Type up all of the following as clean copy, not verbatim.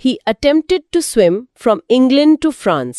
He attempted to swim from England to France.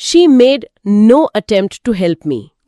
She made no attempt to help me.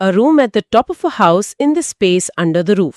a room at the top of a house in the space under the roof.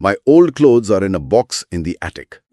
My old clothes are in a box in the attic.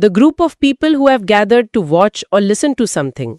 the group of people who have gathered to watch or listen to something.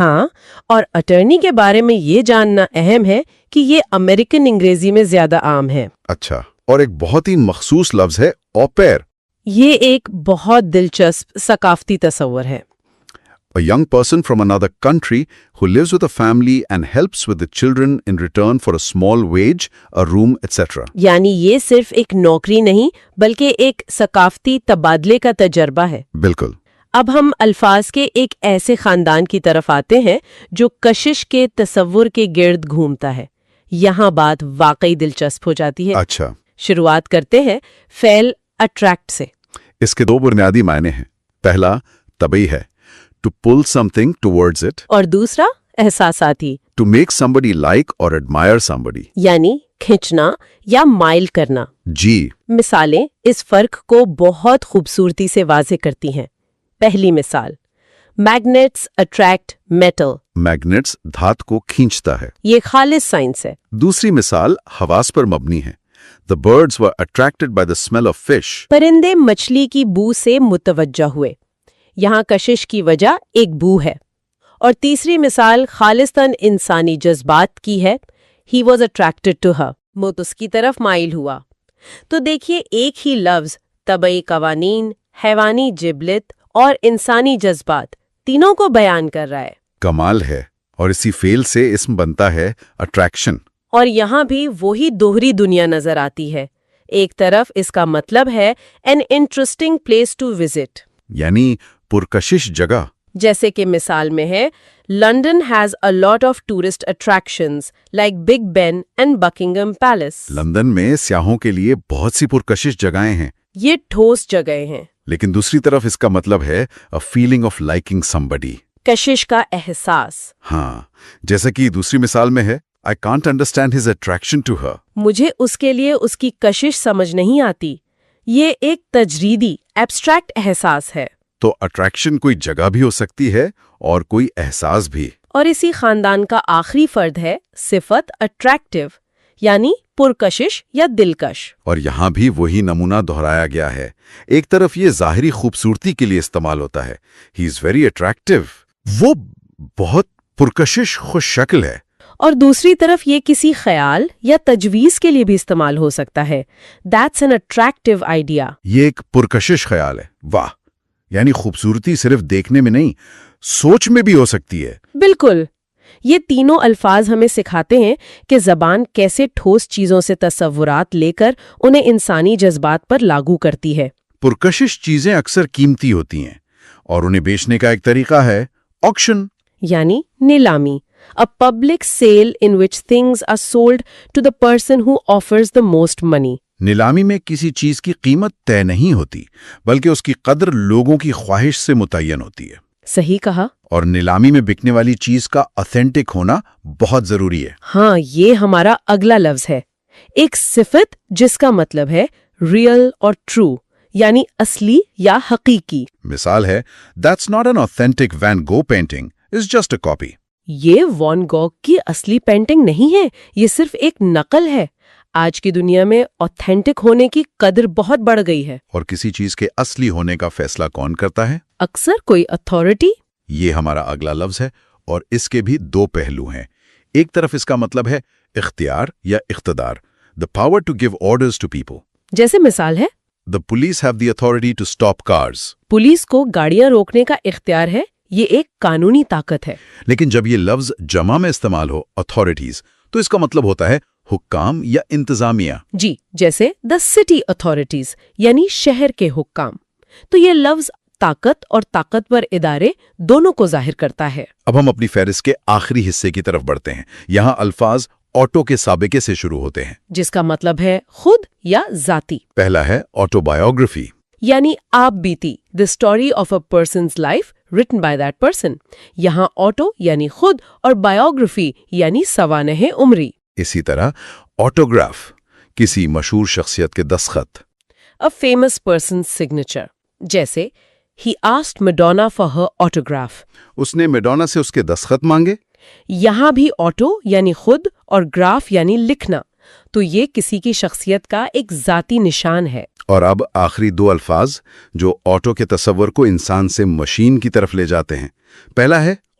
ہاں، اور attorney کے بارے میں یہ جاننا اہم ہے کہ یہ امریکن انگریزی میں زیادہ عام ہے۔ اچھا، اور ایک بہت ہی مخصوص لفظ ہے اوپیر۔ یہ ایک بہت دلچسپ ثقافتی تصور ہے۔ A young person from another country who lives with a family and helps with the children in return for a small wage, a room, etc. یعنی یہ صرف ایک نوکری نہیں بلکہ ایک ثقافتی تبادلے کا تجربہ ہے۔ بالکل۔ اب ہم الفاظ کے ایک ایسے خاندان کی طرف آتے ہیں جو کشش کے تصور کے گرد گھومتا ہے۔ یہاں بات واقعی دلچسپ ہو جاتی ہے۔ اچھا، شروعات کرتے ہیں فعل اٹریکٹ سے۔ اس کے دو بنیادی معنی ہیں۔ پہلا طبعی ہے، to pull something towards it، اور دوسرا احساساتی، to make somebody like or admire somebody۔ یعنی کھنچنا یا مائل کرنا۔ جی، مثالیں اس فرق کو بہت خوبصورتی سے واضح کرتی ہیں۔ پہلی مثال، میگنیٹس اٹریکٹ میٹل۔ میگنیٹس دھات کو کھینچتا ہے۔ یہ خالص سائنس ہے۔ دوسری مثال حواس پر مبنی ہے۔ The birds were attracted by the smell of fish۔ پرندے مچھلی کی بو سے متوجہ ہوئے۔ یہاں کشش کی وجہ ایک بو ہے۔ اور تیسری مثال خالصتاً انسانی جذبات کی ہے۔ He was attracted to her۔ وہ اس کی طرف مائل ہوا۔ تو دیکھیے، ایک ہی لفظ طبعی قوانین، حیوانی جبلت اور انسانی جذبات تینوں کو بیان کر رہا ہے۔ کمال ہے، اور اسی فعل سے اسم بنتا ہے اٹریکشن۔ اور یہاں بھی وہی دوہری دنیا نظر آتی ہے۔ ایک طرف اس کا مطلب ہے an interesting place to visit، یعنی پرکشش جگہ۔ جیسے کہ مثال میں ہے London has a lot of tourist attractions like big been and Buckingham Palace۔ London میں سیاحوں کے لیے بہت سی پرکشش جگہیں ہیں۔ یہ ٹھوس جگہیں ہیں۔ لیکن دوسری طرف اس کا مطلب ہے a feeling of liking somebody۔ کشش کا احساس۔ ہاں، جیسا کہ دوسری مثال میں ہے I can't understand his attraction to her۔ مجھے اس کے لیے اس کی کشش سمجھ نہیں آتی۔ یہ ایک تجریدی ایبسٹریکٹ احساس ہے۔ تو اٹریکشن کوئی جگہ بھی ہو سکتی ہے اور کوئی احساس بھی۔ اور اسی خاندان کا آخری فرد ہے صفت اٹریکٹیو، یعنی پرکشش یا دلکش۔ اور یہاں بھی وہی نمونہ دہرایا گیا ہے۔ ایک طرف یہ ظاہری خوبصورتی کے لیے استعمال ہوتا ہے، ہی از ویری اٹریکٹیو، وہ بہت پرکشش خوش شکل ہے۔ اور دوسری طرف یہ کسی خیال یا تجویز کے لیے بھی استعمال ہو سکتا ہے، دیٹس این اٹریکٹیو آئیڈیا۔ یہ ایک پرکشش خیال ہے، واہ، یعنی خوبصورتی صرف دیکھنے میں نہیں، سوچ میں بھی ہو سکتی ہے۔ بالکل، یہ تینوں الفاظ ہمیں سکھاتے ہیں کہ زبان کیسے ٹھوس چیزوں سے تصورات لے کر انہیں انسانی جذبات پر لاگو کرتی ہے۔ پرکشش چیزیں اکثر قیمتی ہوتی ہیں، اور انہیں بیچنے کا ایک طریقہ ہے آکشن، یعنی نیلامی، a public sale in which things are sold to the person who offers the most money۔ نیلامی میں کسی چیز کی قیمت طے نہیں ہوتی، بلکہ اس کی قدر لوگوں کی خواہش سے متعین ہوتی ہے۔ صحیح کہا۔ اور نیلامی میں بکنے والی چیز کا آتھینٹک ہونا بہت ضروری ہے۔ ہاں، یہ ہمارا اگلا لفظ ہے، ایک صفت جس کا مطلب ہے ریئل اور ٹرو، یعنی اصلی یا حقیقی۔ مثال ہے That's not an authentic Van Gogh painting, it's just a copy۔ یہ وان گوگ کی اصلی پینٹنگ نہیں ہے، یہ صرف ایک نقل ہے۔ آج کی دنیا میں آتھینٹک ہونے کی قدر بہت بڑھ گئی ہے۔ اور کسی چیز کے اصلی ہونے کا فیصلہ کون کرتا ہے؟ اکثر کوئی اتھارٹی۔ یہ ہمارا اگلا لفظ ہے، اور اس کے بھی دو پہلو ہیں۔ ایک طرف اس کا مطلب ہے اختیار یا اقتدار، the power to give orders to people۔ جیسے مثال ہے The police have the authority to stop cars۔ Police کو گاڑیاں روکنے کا اختیار ہے، یہ ایک قانونی طاقت ہے۔ لیکن جب یہ لفظ جمع میں استعمال ہو authorities، تو اس کا مطلب ہوتا ہے حکام یا انتظامیہ۔ جی، جیسے the city authorities، یعنی شہر کے حکام۔ تو یہ لفظ طاقت اور طاقتور ادارے دونوں کو ظاہر کرتا ہے۔ اب ہم اپنی فہرست کے آخری حصے کی طرف بڑھتے ہیں۔ یہاں الفاظ آٹو کے سابقے سے شروع ہوتے ہیں، جس کا مطلب ہے خود یا ذاتی۔ پہلا ہے آٹو بایوگرافی۔ یعنی آپ بیتی، the story of a person's life written by that person۔ یہاں آٹو یعنی خود اور بایوگرافی یعنی سوانح عمری۔ اسی طرح آٹوگراف، کسی مشہور شخصیت کے دستخط۔ a famous person's signature، جیسے he asked Madonna for her autograph۔ اس نے میڈونا سے اس کے دستخط مانگے۔ یہاں بھی آٹو یعنی خود اور گراف یعنی لکھنا، تو یہ کسی کی شخصیت کا ایک ذاتی نشان ہے۔ اور اب آخری دو الفاظ جو آٹو کے تصور کو انسان سے مشین کی طرف لے جاتے ہیں۔ پہلا ہے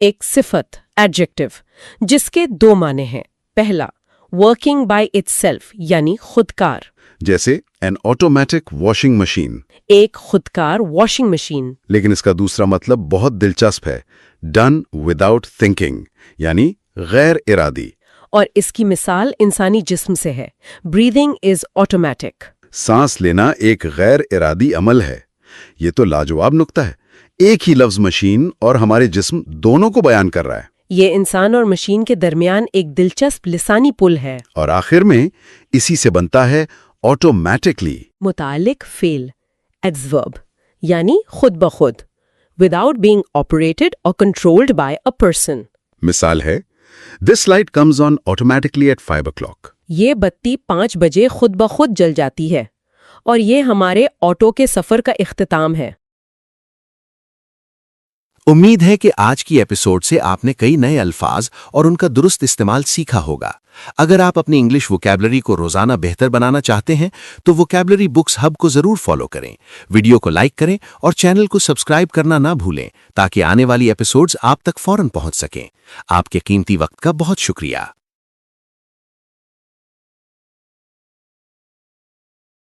ایک صفت ایڈجیکٹو جس کے دو معنی ہیں. پہلا ورکنگ بائی اٹس سیلف یعنی خودکار. جیسے این آٹومیٹک واشنگ مشین. ایک خودکار واشنگ مشین. لیکن اس کا دوسرا مطلب بہت دلچسپ ہے. ڈن وداؤٹ تھنکنگ یعنی غیر ارادی. اور اس کی مثال انسانی جسم سے ہے. Breathing is automatic. سانس لینا ایک غیر ارادی عمل ہے. یہ تو لاجواب نکتہ ہے. ایک ہی لفظ مشین اور ہمارے جسم دونوں کو بیان کر رہا ہے. یہ انسان اور مشین کے درمیان ایک دلچسپ لسانی پل ہے. اور آخر میں اسی سے بنتا ہے آٹومیٹکلی. متعلق فعل ایڈورب یعنی خود بخود. وداؤٹ بینگ آپریٹڈ اور کنٹرولڈ بائی اے پرسن. مثال ہے this light comes on automatically at 5 o'clock. یہ بتی 5 بجے خود بخود جل جاتی ہے. اور یہ ہمارے آٹو کے سفر کا اختتام ہے. امید ہے کہ آج کی ایپیسوڈ سے آپ نے کئی نئے الفاظ اور ان کا درست استعمال سیکھا ہوگا. اگر آپ اپنی انگلش ووکیبلری کو روزانہ بہتر بنانا چاہتے ہیں تو ووکیبلری بکس ہب کو ضرور فالو کریں. ویڈیو کو لائک کریں اور چینل کو سبسکرائب کرنا نہ بھولیں تاکہ آنے والی ایپیسوڈز آپ تک فوراً پہنچ سکیں. آپ کے قیمتی وقت کا بہت شکریہ.